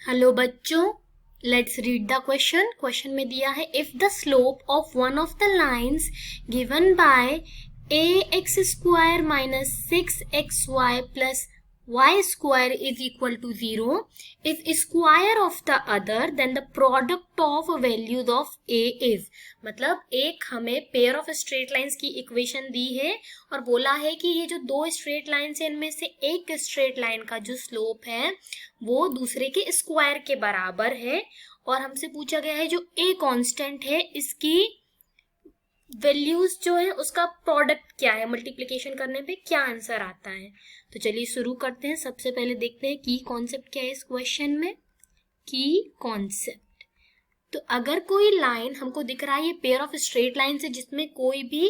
Hello बच्चों, let's read the question. Question में दिया है if the slope of one of the lines given by A x square minus 6xy plus y square is equal to 0 if square of the other then the product of values of a is। मतलब एक हमें pair of straight lines की equation दी है और बोला है कि ये जो दो स्ट्रेट लाइंस है इनमें से एक स्ट्रेट लाइन का जो स्लोप है वो दूसरे के स्क्वायर के बराबर है और हमसे पूछा गया है जो ए कांस्टेंट है इसकी वैल्यूज जो है उसका प्रोडक्ट क्या है, मल्टीप्लिकेशन करने पे क्या आंसर आता है। तो चलिए शुरू करते हैं। सबसे पहले देखते हैं की कॉन्सेप्ट क्या है इस क्वेश्चन में। की कॉन्सेप्ट, तो अगर कोई लाइन हमको दिख रहा है ये पेयर ऑफ स्ट्रेट लाइन है जिसमें कोई भी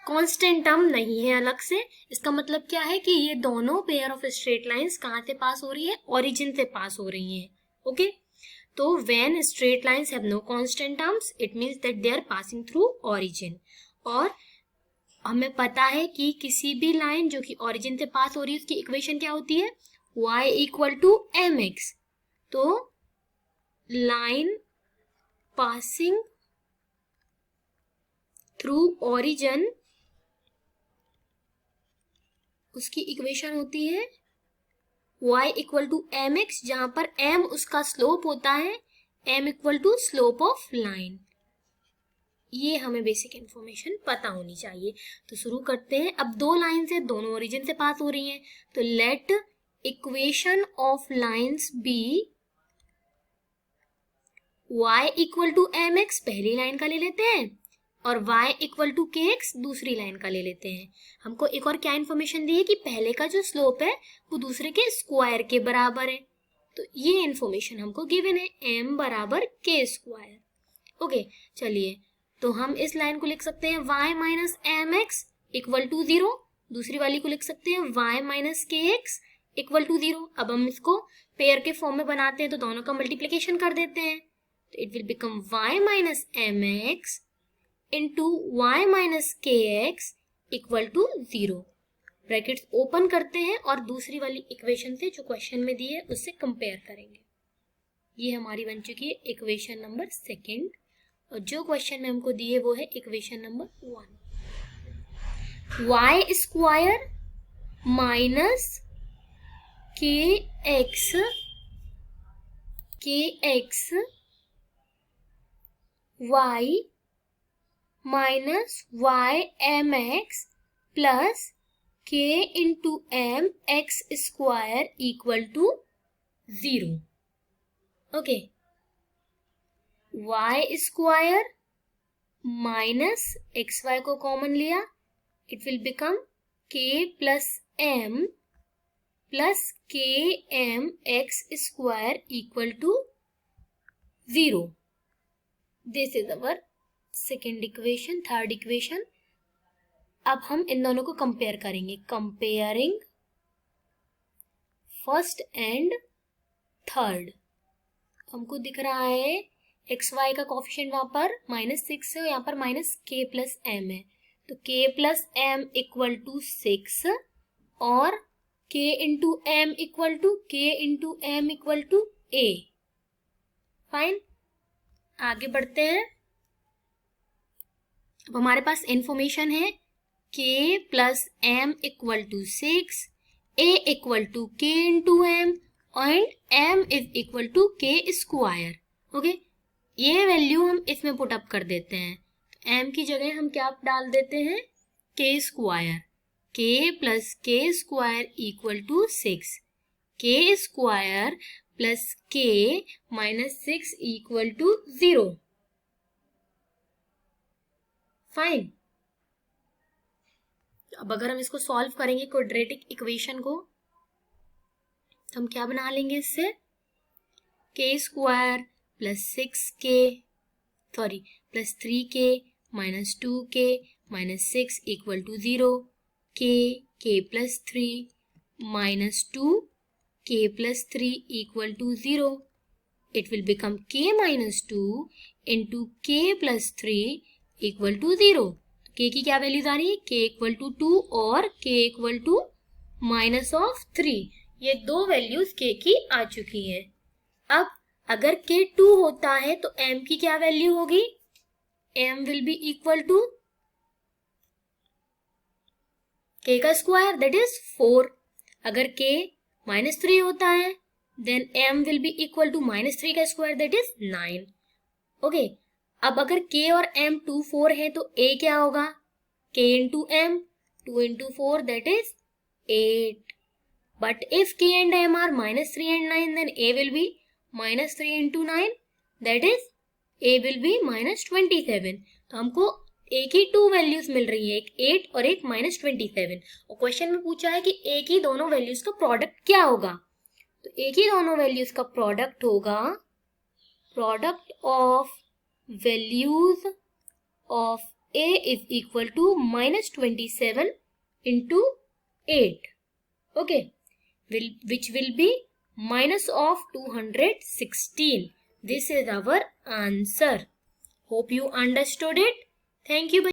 कांस्टेंट टर्म नहीं है अलग से, इसका मतलब क्या है कि ये दोनों पेयर ऑफ स्ट्रेट लाइंस कहाँ से पास हो रही है, ओरिजिन से पास हो रही है। ओके, तो when straight lines have no constant terms it means that they are passing through origin। और हमें पता है कि किसी भी लाइन जो कि ओरिजिन से पास हो रही है उसकी इक्वेशन क्या होती है, y इक्वल टू mx। तो लाइन पासिंग थ्रू ओरिजिन उसकी इक्वेशन होती है y equal to m x, जहां पर m उसका स्लोप होता है, m equal to slope of line. ये हमें बेसिक इंफॉर्मेशन पता होनी चाहिए। तो शुरू करते हैं। अब दो लाइन से दोनों ओरिजिन से पास हो रही हैं, तो let equation of lines be y equal to m x पहली लाइन का ले लेते हैं और y equal to k x दूसरी लाइन का ले लेते हैं। हमको एक और क्या इन्फॉर्मेशन दी है कि पहले का जो स्लोप है वो दूसरे के स्क्वायर के बराबर है, तो ये इन्फॉर्मेशन हमको गिवन है m बराबर के स्क्वायर। ओके, चलिए तो हम इस लाइन को लिख सकते हैं y minus M x equal to 0, दूसरी वाली को लिख सकते हैं y माइनस के एक्स इक्वल टू 0। अब हम इसको पेयर के फॉर्म में बनाते हैं तो दोनों का मल्टीप्लीकेशन कर देते हैं, तो it will become y minus M X into y minus के x equal to 0। Brackets open करते हैं और दूसरी वाली इक्वेशन से जो क्वेश्चन में दी है उससे कंपेयर करेंगे। ये हमारी बन चुकी है इक्वेशन नंबर सेकेंड और जो क्वेश्चन में हमको दी है वो है equation number 1। y square minus के X y minus y M X plus k into M X square equal to 0। Okay, y square minus X Y को कॉमन लिया, it will become k plus m plus k m X square equal to 0। This is our second equation. Third equation, अब हम इन दोनों को compare करेंगे। Comparing first and third, हमको दिख रहा है एक्स वाई का कोफिशिएंट वहां पर -6 है, यहाँ पर -k प्लस m है, तो k plus m equal to 6 और k into m equal to a। Fine, आगे बढ़ते हैं। अब हमारे पास इंफॉर्मेशन है k plus m equal to 6, a equal to k into m and m is equal to k square. Okay, ये value हम इसमें पुट अप कर देते हैं, m की जगह हम क्या डाल देते हैं, k square. k plus k square equal to 6, k square plus k minus 6 equal to 0। Fine, अब अगर हम इसको सॉल्व करेंगे क्वाड्रेटिक इक्वेशन को तो हम क्या बना लेंगे इससे, k square plus 3k minus 2k minus 6 equal to 0, k plus 3 minus 2k plus 3 equal to 0। It will become k minus 2 into k plus 3 equal to 0। k की क्या वैल्यूज आ रही है, k इक्वल टू 2 और k equal to -3। ये दो values k की आ चुकी है। अब अगर k 2 होता है तो m की क्या वैल्यू होगी? m will be equal to k का स्क्वायर दैट इज 4. अगर k -3 होता है then m will be equal to -3 का स्क्वायर दैट इज 9. ओके, अब अगर k और m 2 4 है तो a क्या होगा? k into m, 2 into 4 that is 8. But if k and m are -3 and 9 then a will be -3 into 9 that is a will be -27. तो हमको एक ही 2 वैल्यूज मिल रही है, एक 8 और एक -27. और क्वेश्चन में पूछा है कि a की दोनों वैल्यूज का प्रोडक्ट क्या होगा? तो a की दोनों वैल्यूज का प्रोडक्ट होगा product of values of a is equal to -27 into 8. Okay, which will be minus of 216. This is our answer. Hope you understood it. Thank you.